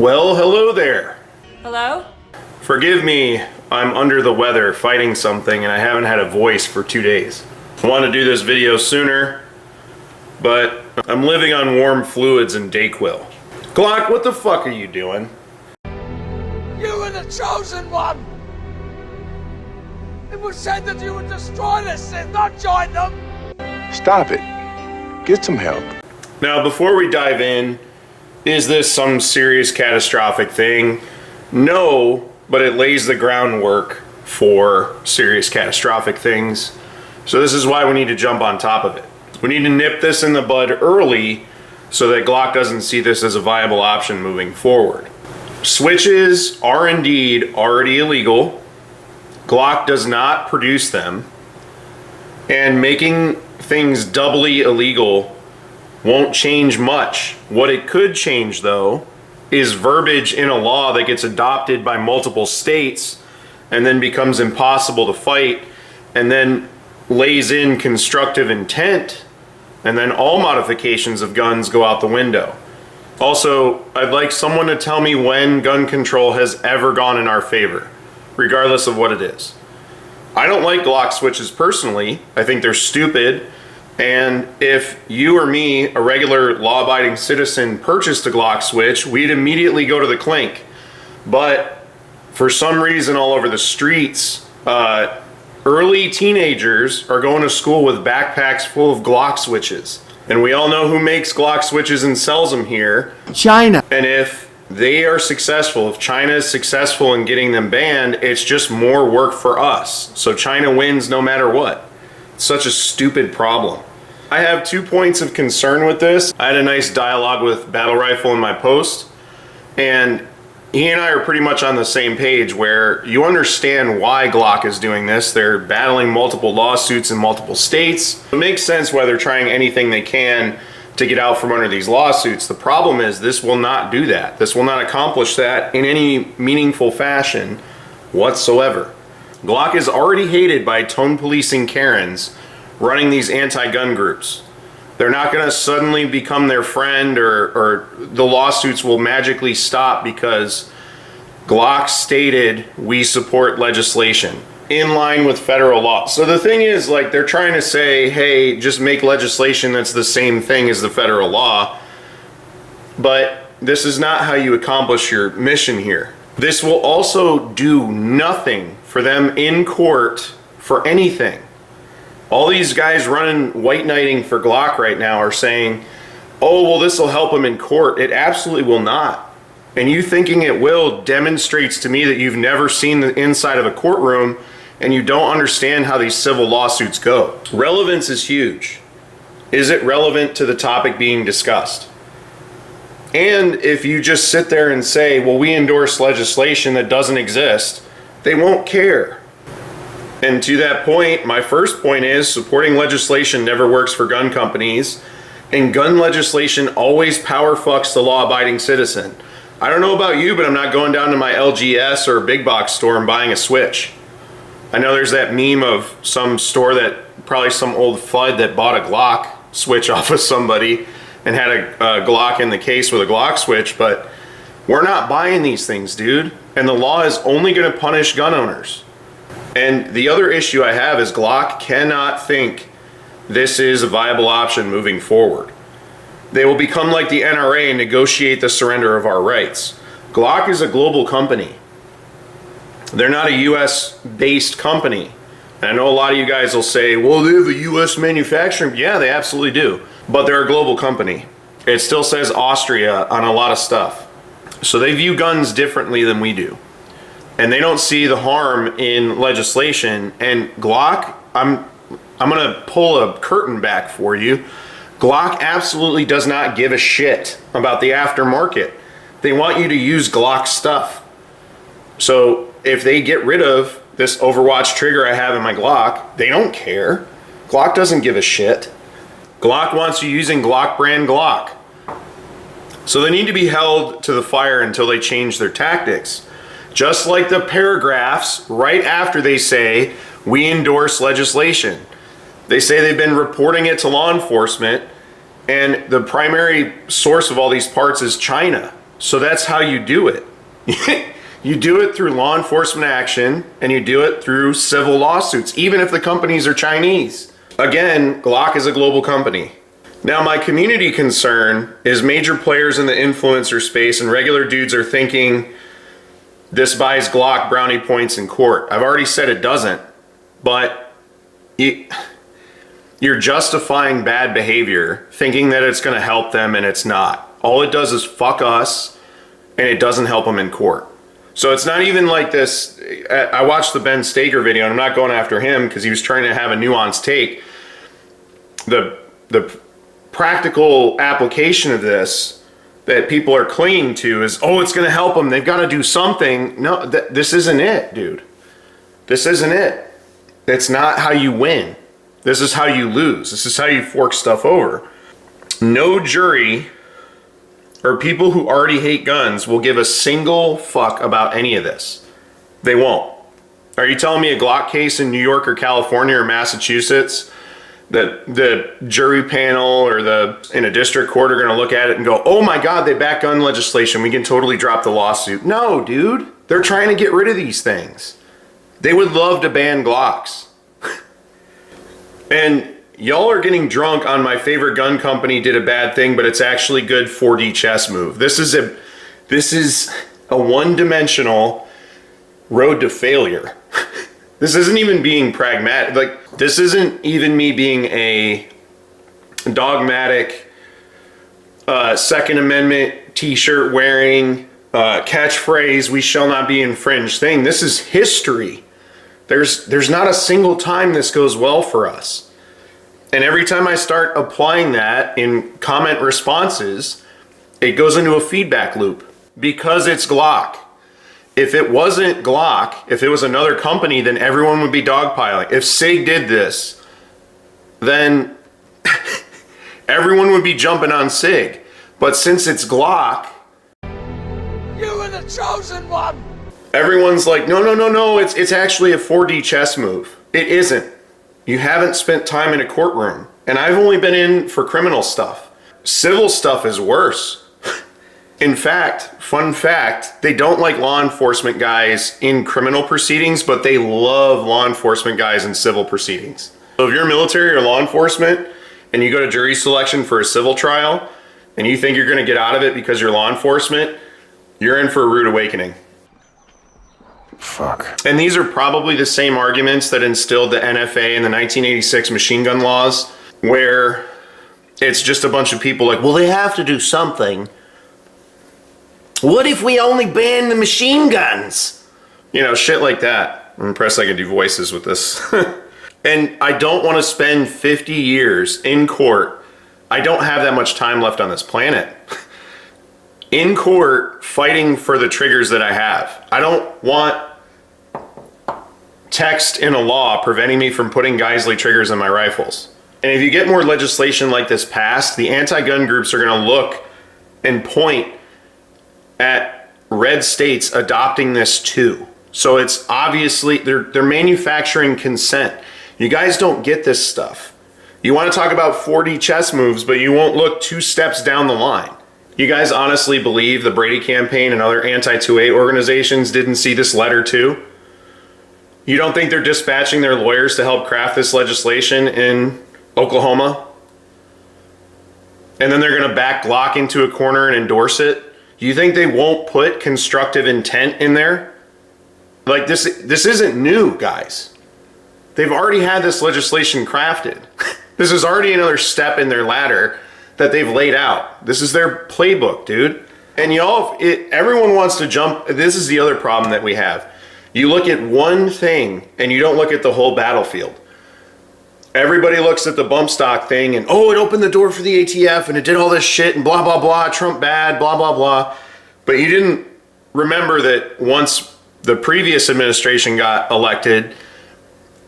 Well, hello there. Hello? Forgive me, I'm under the weather fighting something and I haven't had a voice for 2 days. I wanted to do this video sooner, but I'm living on warm fluids and Dayquil. Glock, what the fuck are you doing? You were the chosen one! It was said that you would destroy the Sith, not join them! Stop it. Get some help. Now, before we dive in, is this some serious catastrophic thing? No, but it lays the groundwork for serious catastrophic things. So this is why we need to jump on top of it. We need to nip this in the bud early so that Glock doesn't see this as a viable option moving forward. Switches are indeed already illegal. Glock does not produce them. And making things doubly illegal won't change much. What it could change, though, is verbiage in a law that gets adopted by multiple states and then becomes impossible to fight, and then lays in constructive intent, and then all modifications of guns go out the window. Also, I'd like someone to tell me when gun control has ever gone in our favor, regardless of what it is. I don't like Glock switches personally. I think they're stupid. And if you or me, a regular law-abiding citizen, purchased a Glock switch, we'd immediately go to the clink. But for some reason all over the streets, early teenagers are going to school with backpacks full of Glock switches. And we all know who makes Glock switches and sells them here. China. And if they are successful, if China is successful in getting them banned, it's just more work for us. So China wins no matter what. It's such a stupid problem. I have 2 points of concern with this. I had a nice dialogue with Battle Rifle in my post, and he and I are pretty much on the same page where you understand why Glock is doing this. They're battling multiple lawsuits in multiple states. It makes sense why they're trying anything they can to get out from under these lawsuits. The problem is this will not do that. This will not accomplish that in any meaningful fashion whatsoever. Glock is already hated by tone policing Karens running these anti-gun groups. They're not going to suddenly become their friend, or the lawsuits will magically stop because Glock stated we support legislation in line with federal law. So the thing is, like, they're trying to say, hey, just make legislation that's the same thing as the federal law. But this is not how you accomplish your mission here. This will also do nothing for them in court for anything. All these guys running white knighting for Glock right now are saying, oh, well, this will help them in court. It absolutely will not. And you thinking it will demonstrates to me that you've never seen the inside of a courtroom and you don't understand how these civil lawsuits go. Relevance is huge. Is it relevant to the topic being discussed? And if you just sit there and say, well, we endorse legislation that doesn't exist, they won't care. And to that point, my first point is supporting legislation never works for gun companies, and gun legislation always power fucks the law-abiding citizen. I don't know about you, but I'm not going down to my LGS or big box store and buying a switch. I know there's that meme of some store that, probably some old FUD that bought a Glock switch off of somebody and had a Glock in the case with a Glock switch, but we're not buying these things, dude. And the law is only going to punish gun owners. And the other issue I have is Glock cannot think this is a viable option moving forward. They will become like the NRA and negotiate the surrender of our rights. Glock is a global company. They're not a US based company. And I know a lot of you guys will say, well, they have a US manufacturing. Yeah, they absolutely do. But they're a global company. It still says Austria on a lot of stuff. So they view guns differently than we do. And they don't see the harm in legislation. And Glock, I'm gonna pull a curtain back for you. Glock absolutely does not give a shit about the aftermarket. They want you to use Glock stuff. So if they get rid of this Overwatch trigger I have in my Glock, they don't care. Glock doesn't give a shit. Glock wants you using Glock brand Glock. So they need to be held to the fire until they change their tactics. Just like the paragraphs right after they say, we endorse legislation. They say they've been reporting it to law enforcement, and the primary source of all these parts is China. So that's how you do it. You do it through law enforcement action, and you do it through civil lawsuits, even if the companies are Chinese. Again, Glock is a global company. Now, my community concern is major players in the influencer space and regular dudes are thinking this buys Glock brownie points in court. I've already said it doesn't, but you're justifying bad behavior, thinking that it's going to help them, and it's not. All it does is fuck us, and it doesn't help them in court. So it's not even like this. I watched the Ben Stoeger video, and I'm not going after him because he was trying to have a nuanced take. The practical application of this that people are clinging to is, oh, it's going to help them. They've got to do something. No, this isn't it, dude. This isn't it. It's not how you win. This is how you lose. This is how you fork stuff over. No jury or people who already hate guns will give a single fuck about any of this. They won't. Are you telling me a Glock case in New York or California or Massachusetts that the jury panel or in a district court are going to look at it and go, oh my God, they back gun legislation, we can totally drop the lawsuit? No, dude. They're trying to get rid of these things. They would love to ban Glocks. And y'all are getting drunk on my favorite gun company did a bad thing, but it's actually good 4D chess move. This is a one-dimensional road to failure. This isn't even being pragmatic. Like, this isn't even me being a dogmatic Second Amendment t-shirt wearing catchphrase, we shall not be infringed thing. This is history. There's not a single time this goes well for us. And every time I start applying that in comment responses, it goes into a feedback loop because it's Glock. If it wasn't Glock, if it was another company, then everyone would be dogpiling. If SIG did this, then everyone would be jumping on SIG. But since it's Glock, You were the chosen one! everyone's like, no, it's actually a 4D chess move. It isn't. You haven't spent time in a courtroom. And I've only been in for criminal stuff. Civil stuff is worse. In fact, fun fact, they don't like law enforcement guys in criminal proceedings, but they love law enforcement guys in civil proceedings. So if you're military or law enforcement and you go to jury selection for a civil trial and you think you're going to get out of it because you're law enforcement, you're in for a rude awakening. Fuck. And these are probably the same arguments that instilled the NFA in the 1986 machine gun laws, where it's just a bunch of people like, well, they have to do something. What if we only ban the machine guns? You know, shit like that. I'm impressed I can do voices with this. And I don't want to spend 50 years in court. I don't have that much time left on this planet. In court, fighting for the triggers that I have. I don't want text in a law preventing me from putting Geisley triggers in my rifles. And if you get more legislation like this passed, the anti-gun groups are going to look and point at red states adopting this too. So it's obviously, they're manufacturing consent. You guys don't get this stuff. You want to talk about 4D chess moves, but you won't look 2 steps down the line. You guys honestly believe the Brady campaign and other anti-2A organizations didn't see this letter too? You don't think they're dispatching their lawyers to help craft this legislation in Oklahoma? And then they're going to back Glock into a corner and endorse it? You think they won't put constructive intent in there? Like, this isn't new, guys. They've already had this legislation crafted. This is already another step in their ladder that they've laid out. This is their playbook, dude. And everyone wants to jump. This is the other problem that we have. You look at one thing and you don't look at the whole battlefield. Everybody looks at the bump stock thing and, oh, it opened the door for the ATF and it did all this shit and blah, blah, blah, Trump bad, blah, blah, blah. But you didn't remember that once the previous administration got elected,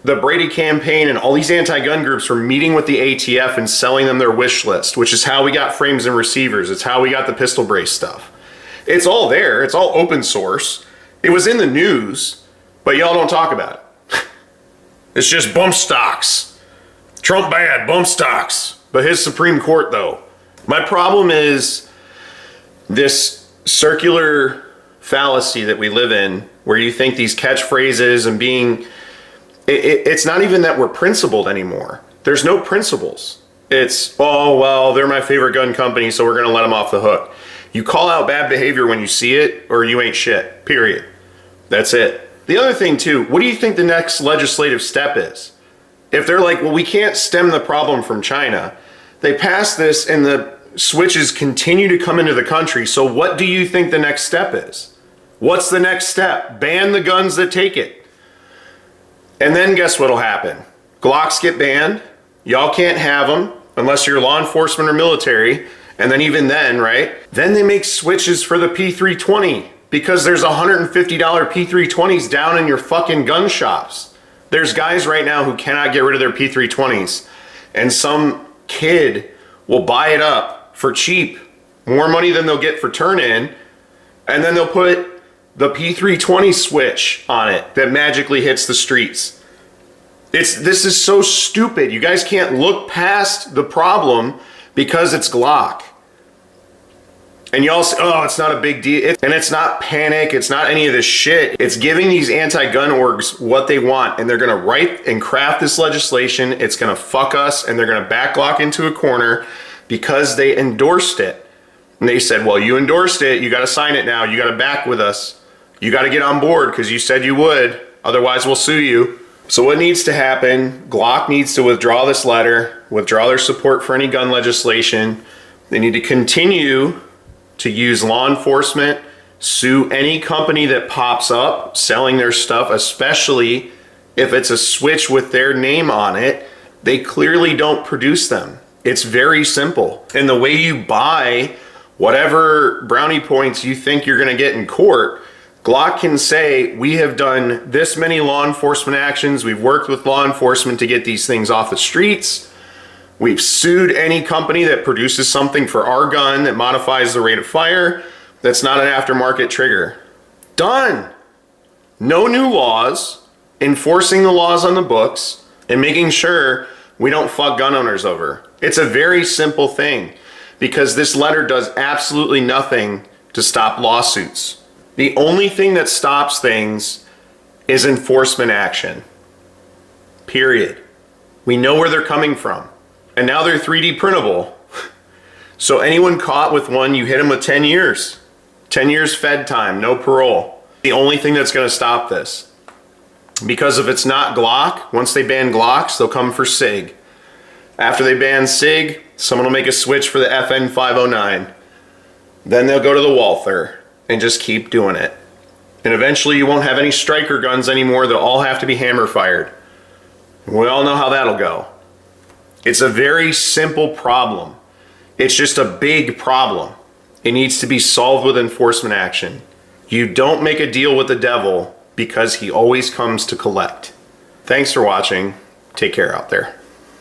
the Brady campaign and all these anti-gun groups were meeting with the ATF and selling them their wish list, which is how we got frames and receivers. It's how we got the pistol brace stuff. It's all there. It's all open source. It was in the news, but y'all don't talk about it. It's just bump stocks. Trump bad, bump stocks. But his Supreme Court, though. My problem is this circular fallacy that we live in where you think these catchphrases and being, it's not even that we're principled anymore. There's no principles. It's, oh, well, they're my favorite gun company, so we're going to let them off the hook. You call out bad behavior when you see it, or you ain't shit, period. That's it. The other thing too, what do you think the next legislative step is? If they're like, well, we can't stem the problem from China, they pass this and the switches continue to come into the country, so what do you think the next step is? What's the next step? Ban the guns that take it. And then guess what'll happen? Glocks get banned, y'all can't have them unless you're law enforcement or military, and then even then, right? Then they make switches for the P320 because there's $150 P320s down in your fucking gun shops. There's guys right now who cannot get rid of their P320s, and some kid will buy it up for cheap, more money than they'll get for turn-in, and then they'll put the P320 switch on it that magically hits the streets. This is so stupid. You guys can't look past the problem because it's Glock. And y'all say, oh, it's not a big deal. And it's not panic. It's not any of this shit. It's giving these anti-gun orgs what they want. And they're going to write and craft this legislation. It's going to fuck us. And they're going to back Glock into a corner because they endorsed it. And they said, well, you endorsed it. You got to sign it now. You got to back with us. You got to get on board because you said you would. Otherwise, we'll sue you. So what needs to happen? Glock needs to withdraw this letter, withdraw their support for any gun legislation. They need to continue to use law enforcement, sue any company that pops up selling their stuff, especially if it's a switch with their name on it. They clearly don't produce them. It's very simple. And the way you buy whatever brownie points you think you're going to get in court, Glock can say, we have done this many law enforcement actions. We've worked with law enforcement to get these things off the streets. We've sued any company that produces something for our gun that modifies the rate of fire. That's not an aftermarket trigger. Done. No new laws, enforcing the laws on the books, and making sure we don't fuck gun owners over. It's a very simple thing because this letter does absolutely nothing to stop lawsuits. The only thing that stops things is enforcement action. Period. We know where they're coming from. And now they're 3D printable. So anyone caught with one, you hit them with 10 years. 10 years fed time, no parole. The only thing that's going to stop this. Because if it's not Glock, once they ban Glocks, they'll come for SIG. After they ban SIG, someone will make a switch for the FN 509. Then they'll go to the Walther and just keep doing it. And eventually you won't have any striker guns anymore. They'll all have to be hammer fired. We all know how that'll go. It's a very simple problem. It's just a big problem. It needs to be solved with enforcement action. You don't make a deal with the devil because he always comes to collect. Thanks for watching. Take care out there.